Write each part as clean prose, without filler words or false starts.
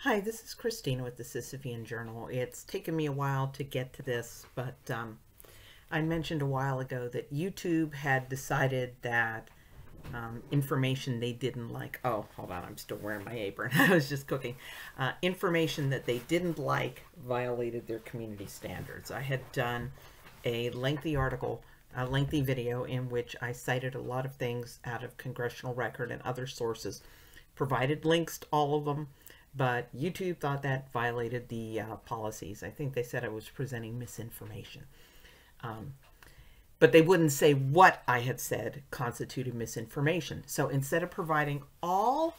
Hi, this is Christina with the Sisyphean Journal. It's taken me a while to get to this, but I mentioned a while ago that YouTube had decided that information they didn't like. Oh, hold on, I'm still wearing my apron. I was just cooking. Information that they didn't like violated their community standards. I had done a lengthy article, a lengthy video in which I cited a lot of things out of congressional record and other sources, provided links to all of them. But YouTube thought that violated the policies. I think they said I was presenting misinformation. But they wouldn't say what I had said constituted misinformation. So instead of providing all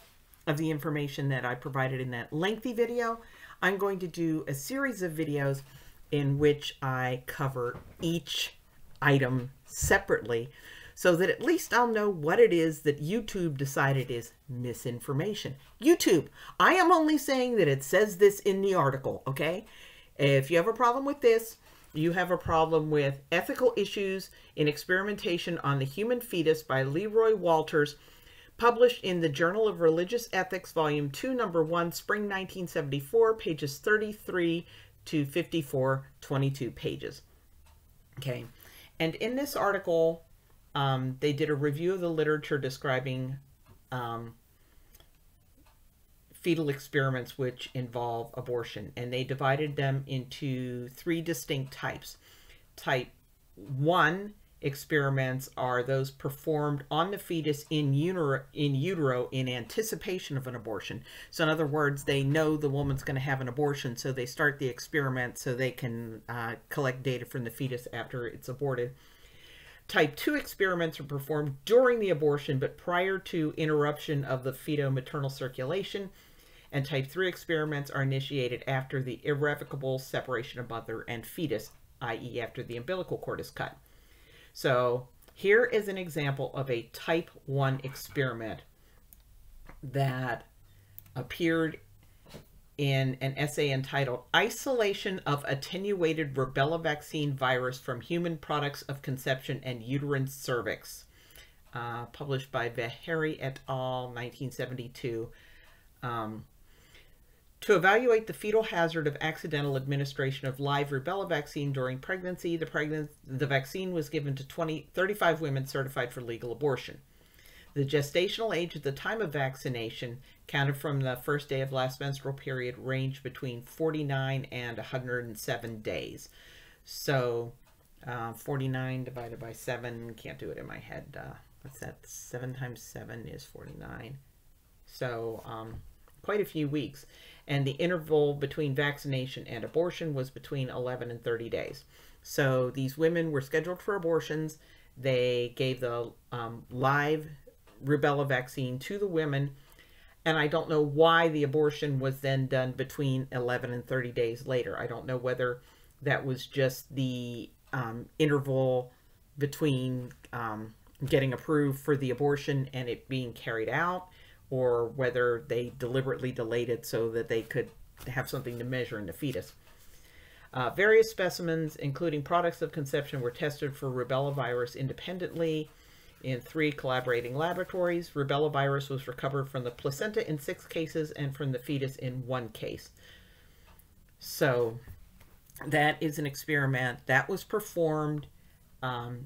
of the information that I provided in that lengthy video, I'm going to do a series of videos in which I cover each item separately, so that at least I'll know what it is that YouTube decided is misinformation. YouTube, I am only saying that it says this in the article, okay? If you have a problem with this, you have a problem with ethical issues in experimentation on the human fetus by LeRoy Walters, published in the Journal of Religious Ethics, Volume 2, Number 1, Spring 1974, pages 33 to 54, 22 pages. Okay, and in this article, they did a review of the literature describing fetal experiments which involve abortion, and they divided them into three distinct types. Type 1 experiments are those performed on the fetus in utero in anticipation of an abortion. So in other words, they know the woman's going to have an abortion, so they start the experiment so they can collect data from the fetus after it's aborted. Type 2 experiments are performed during the abortion, but prior to interruption of the feto-maternal circulation. And type 3 experiments are initiated after the irrevocable separation of mother and fetus, i.e. after the umbilical cord is cut. So here is an example of a type 1 experiment that appeared in an essay entitled Isolation of Attenuated Rebella-Vaccine Virus from Human Products of Conception and Uterine Cervix, published by Vaheri et al., 1972. To evaluate the fetal hazard of accidental administration of live rubella vaccine during pregnancy, the vaccine was given to 35 women certified for legal abortion. The gestational age at the time of vaccination, counted from the first day of last menstrual period, ranged between 49 and 107 days. So 49 divided by 7, can't do it in my head. What's that? 7 times 7 is 49. So quite a few weeks. And the interval between vaccination and abortion was between 11 and 30 days. So these women were scheduled for abortions. They gave the live rubella vaccine to the women, and I don't know why the abortion was then done between 11 and 30 days later. I don't know whether that was just the interval between getting approved for the abortion and it being carried out, or whether they deliberately delayed it so that they could have something to measure in the fetus. Various specimens, including products of conception, were tested for rubella virus independently in 3 collaborating laboratories. Rubella virus was recovered from the placenta in 6 cases and from the fetus in 1 case. So that is an experiment that was performed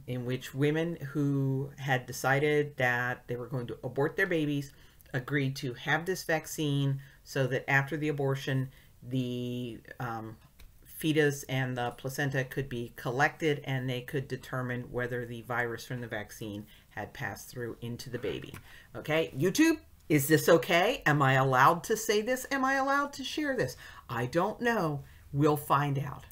in which women who had decided that they were going to abort their babies agreed to have this vaccine so that after the abortion, the fetus and the placenta could be collected and they could determine whether the virus from the vaccine had passed through into the baby. Okay, YouTube, is this okay? Am I allowed to say this? Am I allowed to share this? I don't know. We'll find out.